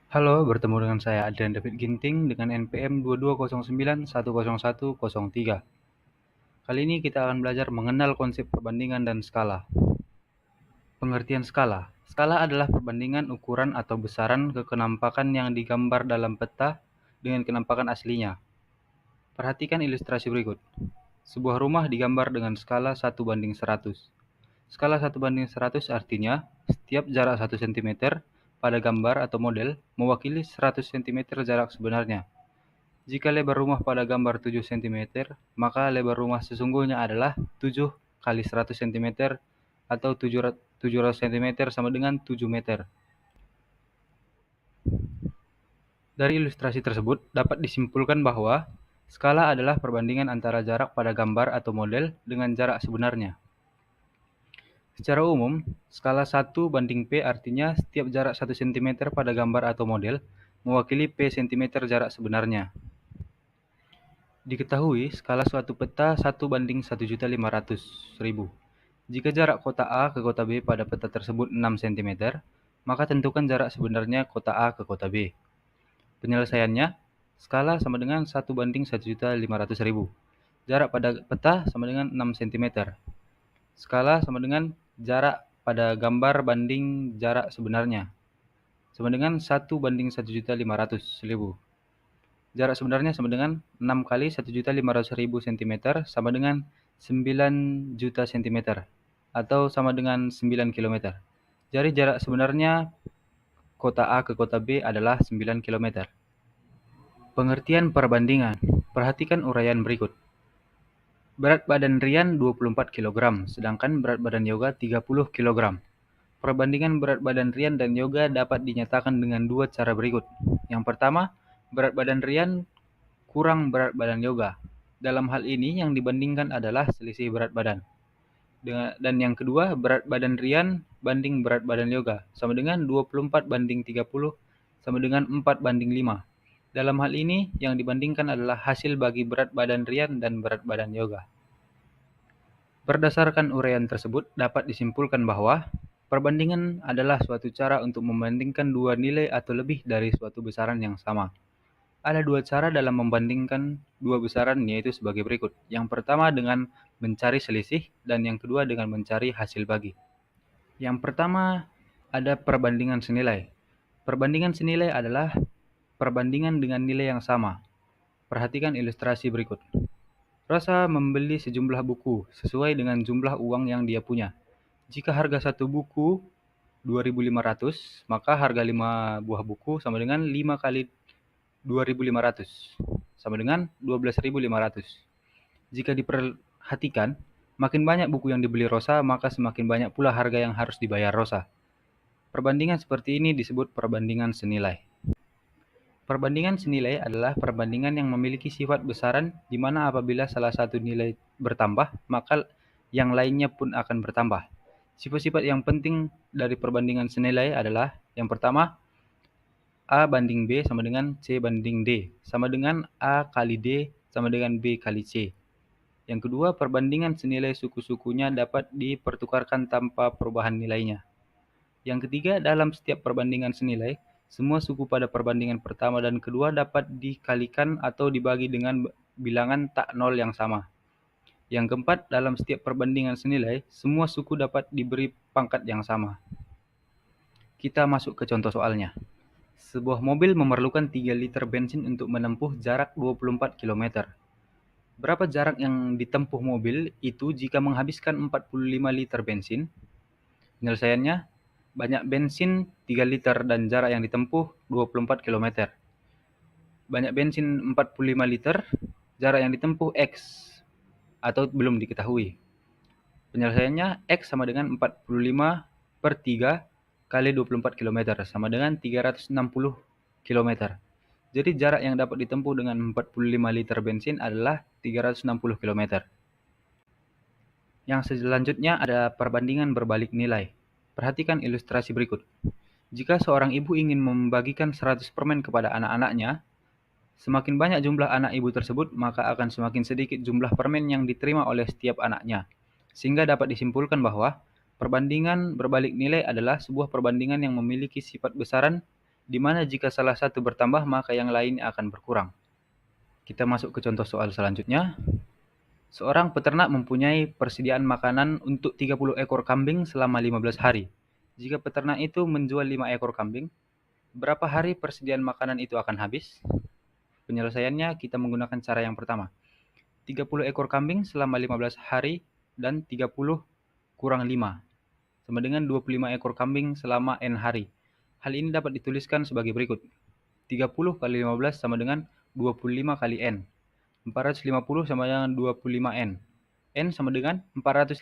Halo, bertemu dengan saya Adrian David Ginting dengan NPM 2209101103. Kali ini kita akan belajar mengenal konsep perbandingan dan skala. Pengertian skala. Skala adalah perbandingan ukuran atau besaran kekenampakan yang digambar dalam peta dengan kenampakan aslinya. Perhatikan ilustrasi berikut. Sebuah rumah digambar dengan skala 1:100. Skala 1:100 artinya setiap jarak 1 cm pada gambar atau model mewakili 100 cm jarak sebenarnya. Jika lebar rumah pada gambar 7 cm, maka lebar rumah sesungguhnya adalah 7 kali 100 cm atau 700 cm sama dengan 7 meter. Dari ilustrasi tersebut dapat disimpulkan bahwa skala adalah perbandingan antara jarak pada gambar atau model dengan jarak sebenarnya. Secara umum, skala 1:P artinya setiap jarak 1 cm pada gambar atau model mewakili P cm jarak sebenarnya. Diketahui skala suatu peta 1:1.500.000. Jika jarak kota A ke kota B pada peta tersebut 6 cm, maka tentukan jarak sebenarnya kota A ke kota B. Penyelesaiannya, skala sama dengan 1:1.500.000. Jarak pada peta sama dengan 6 cm. Skala sama dengan jarak pada gambar banding jarak sebenarnya, sama dengan 1:1.500.000. Jarak sebenarnya sama dengan 6 kali 1.500.000 cm sama dengan 9 juta cm atau sama dengan 9 km. Jadi jarak sebenarnya kota A ke kota B adalah 9 km. Pengertian perbandingan. Perhatikan uraian berikut. Berat badan Rian 24 kg, sedangkan berat badan Yoga 30 kg. Perbandingan berat badan Rian dan Yoga dapat dinyatakan dengan dua cara berikut. Yang pertama, berat badan Rian kurang berat badan Yoga. Dalam hal ini yang dibandingkan adalah selisih berat badan. Dan yang kedua, berat badan Rian banding berat badan Yoga sama dengan 24:30 sama dengan 4:5. Dalam hal ini yang dibandingkan adalah hasil bagi berat badan Rian dan berat badan Yoga. Berdasarkan uraian tersebut dapat disimpulkan bahwa perbandingan adalah suatu cara untuk membandingkan dua nilai atau lebih dari suatu besaran yang sama. Ada dua cara dalam membandingkan dua besaran, yaitu sebagai berikut. Yang pertama dengan mencari selisih dan yang kedua dengan mencari hasil bagi. Yang pertama ada perbandingan senilai. Perbandingan senilai adalah perbandingan dengan nilai yang sama. Perhatikan ilustrasi berikut. Rosa membeli sejumlah buku sesuai dengan jumlah uang yang dia punya. Jika harga satu buku 2.500, maka harga 5 buah buku sama dengan 5 kali 2.500 sama dengan 12.500. Jika diperhatikan, makin banyak buku yang dibeli Rosa, maka semakin banyak pula harga yang harus dibayar Rosa. Perbandingan seperti ini disebut perbandingan senilai. Perbandingan senilai adalah perbandingan yang memiliki sifat besaran di mana apabila salah satu nilai bertambah, maka yang lainnya pun akan bertambah. Sifat-sifat yang penting dari perbandingan senilai adalah yang pertama, A banding B sama dengan C banding D, sama dengan A kali D sama dengan B kali C. Yang kedua, perbandingan senilai suku-sukunya dapat dipertukarkan tanpa perubahan nilainya. Yang ketiga, dalam setiap perbandingan senilai, semua suku pada perbandingan pertama dan kedua dapat dikalikan atau dibagi dengan bilangan tak nol yang sama. Yang keempat, dalam setiap perbandingan senilai, semua suku dapat diberi pangkat yang sama. Kita masuk ke contoh soalnya. Sebuah mobil memerlukan 3 liter bensin untuk menempuh jarak 24 km. Berapa jarak yang ditempuh mobil itu jika menghabiskan 45 liter bensin? Penyelesaiannya, banyak bensin 3 liter dan jarak yang ditempuh 24 km. Banyak bensin 45 liter, jarak yang ditempuh X atau belum diketahui. Penyelesaiannya, X sama dengan 45 per 3 kali 24 km sama dengan 360 km. Jadi jarak yang dapat ditempuh dengan 45 liter bensin adalah 360 km. Yang selanjutnya ada perbandingan berbalik nilai. Perhatikan ilustrasi berikut. Jika seorang ibu ingin membagikan 100 permen kepada anak-anaknya, semakin banyak jumlah anak ibu tersebut, maka akan semakin sedikit jumlah permen yang diterima oleh setiap anaknya. Sehingga dapat disimpulkan bahwa perbandingan berbalik nilai adalah sebuah perbandingan yang memiliki sifat besaran di mana jika salah satu bertambah maka yang lain akan berkurang. Kita masuk ke contoh soal selanjutnya. Seorang peternak mempunyai persediaan makanan untuk 30 ekor kambing selama 15 hari. Jika peternak itu menjual 5 ekor kambing, berapa hari persediaan makanan itu akan habis? Penyelesaiannya kita menggunakan cara yang pertama. 30 ekor kambing selama 15 hari dan 30 kurang 5 sama dengan 25 ekor kambing selama N hari. Hal ini dapat dituliskan sebagai berikut. 30 kali 15 sama dengan 25 kali N. 450 sama dengan 25N. N sama dengan 450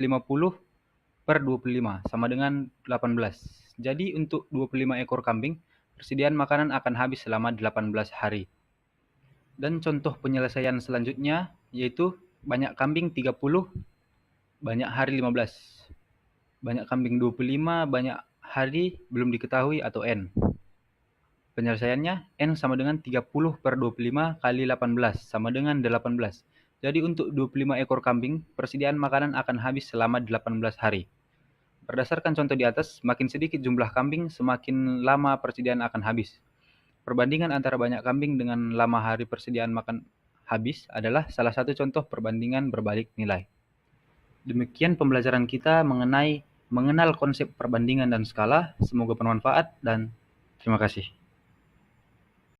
per 25 sama dengan 18. Jadi untuk 25 ekor kambing, persediaan makanan akan habis selama 18 hari. Dan contoh penyelesaian selanjutnya yaitu banyak kambing 30, banyak hari 15. Banyak kambing 25, banyak hari belum diketahui atau N. Penyelesaiannya, N sama dengan 30 per 25 kali 18 sama dengan 18. Jadi untuk 25 ekor kambing, persediaan makanan akan habis selama 18 hari. Berdasarkan contoh di atas, semakin sedikit jumlah kambing, semakin lama persediaan akan habis. Perbandingan antara banyak kambing dengan lama hari persediaan makan habis adalah salah satu contoh perbandingan berbalik nilai. Demikian pembelajaran kita mengenal konsep perbandingan dan skala. Semoga bermanfaat dan terima kasih.